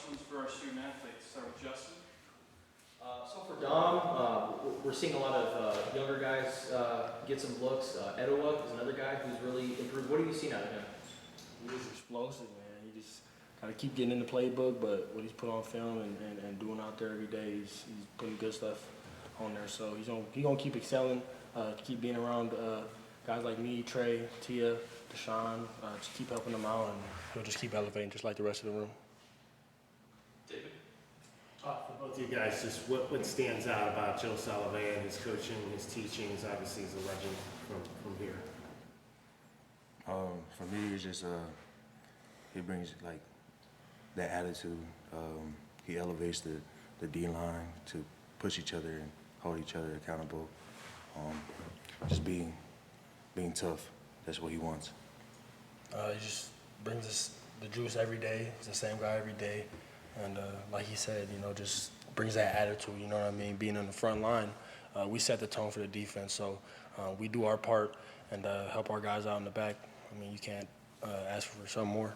questions for our student athletes. Start with Justin. So for Dom, we're seeing a lot of younger guys get some looks. Edowa is another guy who's really improved. What have you seen out of him? He's explosive, man. He just gotta keep getting in the playbook, but what he's put on film and doing out there every day, he's putting good stuff on there. So he's gonna keep excelling, keep being around guys like me, Trey, Tia, Deshaun, just keep helping them out, and he'll just keep elevating just like the rest of the room. David. For both of you guys, just what stands out about Joe Savea and his coaching, his teachings? Obviously, he's a legend from here. For me, it's just he brings like that attitude. He elevates the D line to push each other and hold each other accountable. Just being tough. That's what he wants. He just brings us the juice every day. He's the same guy every day. And like he said, just brings that attitude, you know what I mean? Being on the front line, we set the tone for the defense. So we do our part and help our guys out in the back. I mean, you can't ask for something more.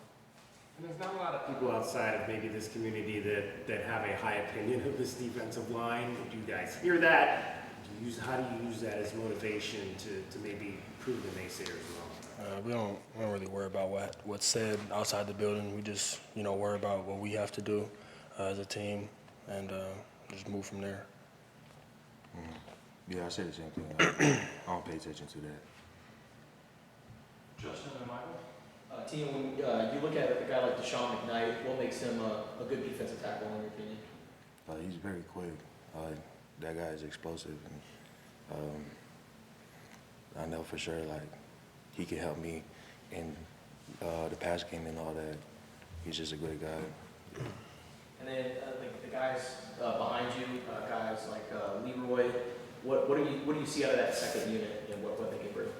And there's not a lot of people outside of maybe this community that have a high opinion of this defensive line. Do you guys hear that? How do you use that as motivation to maybe prove the naysayers wrong? We don't really worry about what's said outside the building. We just, worry about what we have to do as a team and just move from there. Yeah, I say the same thing. I don't pay attention to that. Justin and Michael. Tia, when you look at a guy like Deshaun McKnight, what makes him a good defensive tackle in your opinion? He's very quick. That guy is explosive, and I know for sure he can help me in the pass game and all that. He's just a great guy. And then the guys behind you, guys like Leroy, what do you see out of that second unit and what they can bring?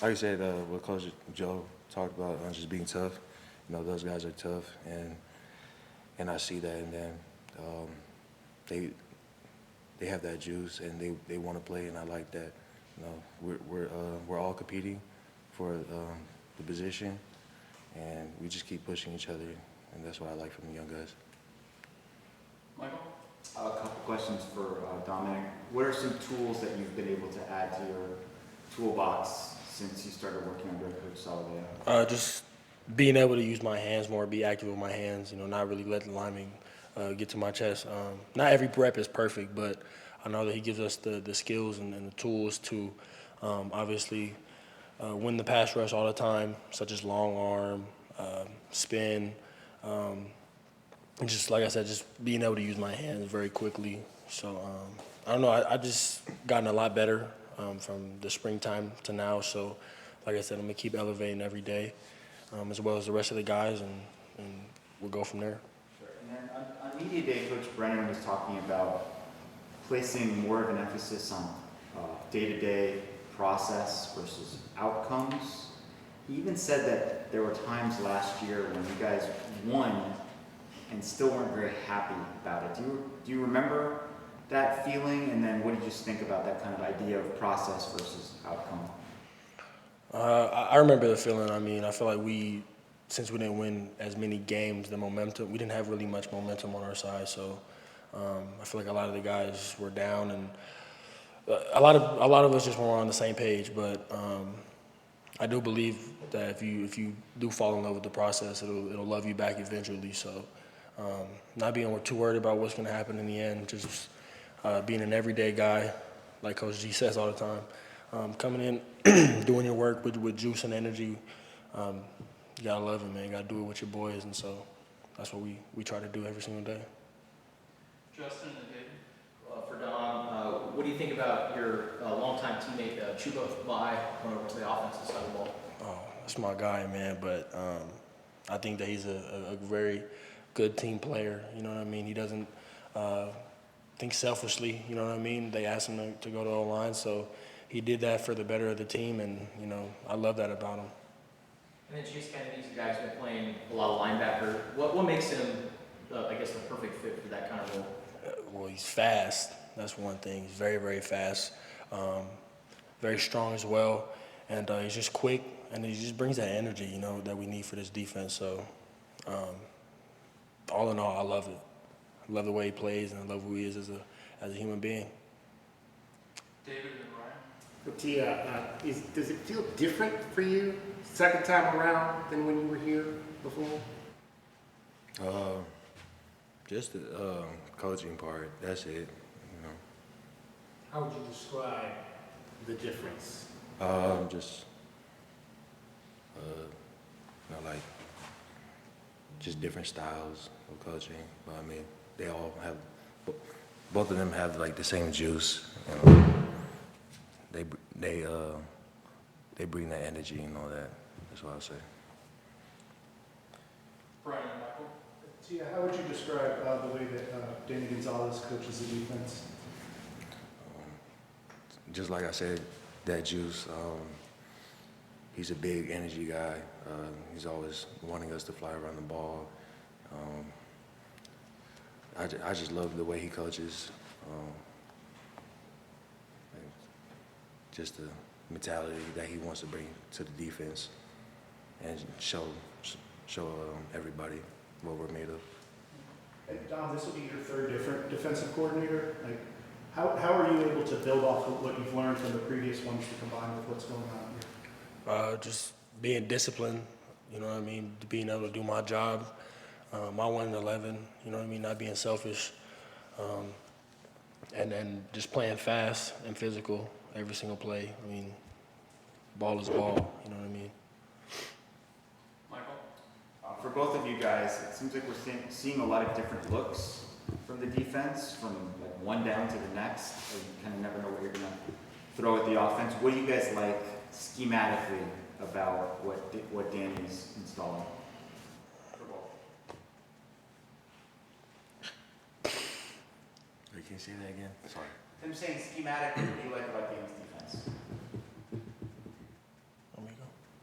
Like I said, what Coach Joe talked about, just being tough. Those guys are tough, and I see that in them. They have that juice and they want to play, and I like that. We're all competing for the position, and we just keep pushing each other, and that's what I like from the young guys. Michael. A couple questions for Dominic. What are some tools that you've been able to add to your toolbox since you started working under Coach Savea? Just being able to use my hands more, be active with my hands, not really let the lineman get to my chest. Not every rep is perfect, but I know that he gives us the skills and the tools to obviously win the pass rush all the time, such as long arm, spin, and just like I said, just being able to use my hands very quickly. So I don't know, I just gotten a lot better from the springtime to now. So like I said, I'm gonna keep elevating every day, as well as the rest of the guys, and we'll go from there. And then on Media Day, Coach Brennan was talking about placing more of an emphasis on day-to-day process versus outcomes. He even said that there were times last year when you guys won and still weren't very happy about it. Do you remember that feeling? And then what did you just think about that kind of idea of process versus outcome? I remember the feeling. I mean, I feel like since we didn't win as many games, we didn't have really much momentum on our side. So I feel like a lot of the guys were down, and a lot of us just weren't on the same page. But I do believe that if you do fall in love with the process, it'll love you back eventually. So not being too worried about what's going to happen in the end, just being an everyday guy, like Coach G says all the time, coming in, doing your work with juice and energy. You gotta love it, man. You gotta do it with your boys, and so that's what we try to do every single day. Justin and David. For Dom, what do you think about your longtime teammate Chuba Vai going over to the offensive side of the ball? Oh, that's my guy, man. But I think that he's a very good team player. You know what I mean? He doesn't think selfishly. You know what I mean? They asked him to go to O-line, so he did that for the better of the team, and I love that about him. And then Chase Kennedy's a guy who's been playing a lot of linebacker. What makes him, I guess, the perfect fit for that kind of role? Well, he's fast. That's one thing. He's very, very fast. Very strong as well. And he's just quick, and he just brings that energy, that we need for this defense. So all in all, I love it. I love the way he plays, and I love who he is as a human being. David and Ryan. Tia, does it feel different for you second time around than when you were here before? Just the coaching part. That's it. You know. How would you describe the difference? Just like just different styles of coaching. But I mean, they all have. Both of them have like the same juice. You know. They bring that energy and all that. That's what I say. Brian and Michael. Tia, how would you describe the way that Danny Gonzalez coaches the defense? Just like I said, that juice. He's a big energy guy. He's always wanting us to fly around the ball. I just love the way he coaches. Just the mentality that he wants to bring to the defense and show everybody what we're made of. And Dom, this will be your third different defensive coordinator. Like, how are you able to build off of what you've learned from the previous ones to combine with what's going on here? Just being disciplined, you know what I mean, being able to do my job, my 1 and 11, you know what I mean, not being selfish, and then just playing fast and physical every single play. I mean, ball is ball, you know what I mean. Michael. For both of you guys, it seems like we're seeing a lot of different looks from the defense, from like one down to the next. You kind of never know what you're going to throw at the offense. What do you guys like schematically about what Danny's installing? For both. Wait, can you say that again? Sorry. I'm saying schematically, what do you like about Danny's defense? Let me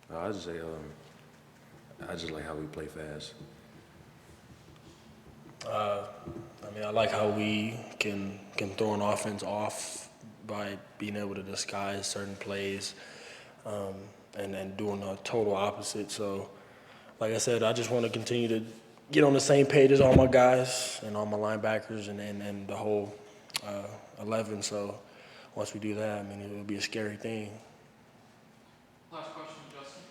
go. I just say I just like how we play fast. I mean, I like how we can throw an offense off by being able to disguise certain plays, and doing a total opposite. So, like I said, I just want to continue to get on the same page as all my guys and all my linebackers and the whole 11. So, once we do that, I mean, it'll be a scary thing. Last question, Justin.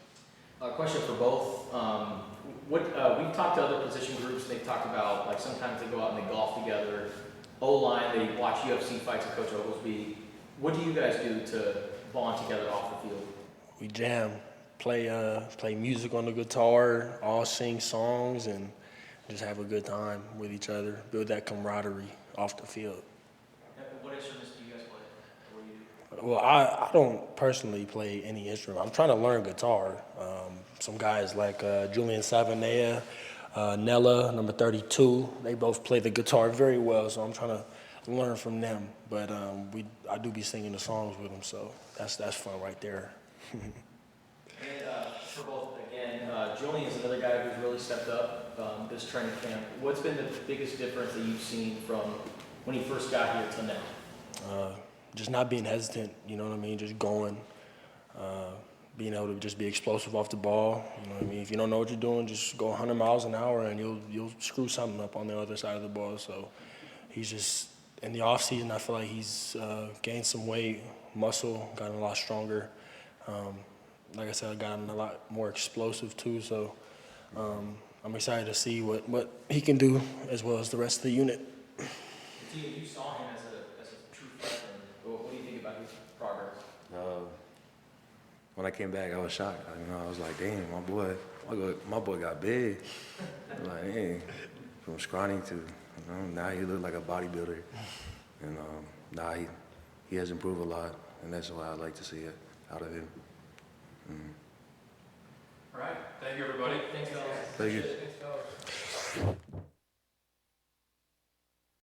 Question for both. We've talked to other position groups. They've talked about, like, sometimes they go out and they golf together. O-line, they watch UFC fights with Coach Oglesby. What do you guys do to bond together off the field? We jam, play music on the guitar, all sing songs, and just have a good time with each other, build that camaraderie off the field. What instruments do you guys play? What do you do? Well, I don't personally play any instrument. I'm trying to learn guitar. Some guys like Julian Savea, Nella, number 32, they both play the guitar very well, so I'm trying to learn from them. But I do be singing the songs with them, so that's fun right there. And for both, again, Julian's another guy who's really stepped up this training camp. What's been the biggest difference that you've seen from when he first got here to now? Just not being hesitant, you know what I mean, just going, being able to just be explosive off the ball, you know what I mean. If you don't know what you're doing, just go 100 miles an hour and you'll screw something up on the other side of the ball. So he's just, in the off season, I feel like he's gained some weight, muscle, gotten a lot stronger. Like I said, I've gotten a lot more explosive too, so I'm excited to see what he can do as well as the rest of the unit. Tia, you saw him as a true freshman. What do you think about his progress? When I came back, I was shocked. I was like, damn, my boy got big. Like, hey, from scrawny to, now he look like a bodybuilder. And now he has improved a lot, and that's what I'd like to see it out of him. All right. Thank you, everybody. Thanks, fellas. Thank you. Thanks, fellas.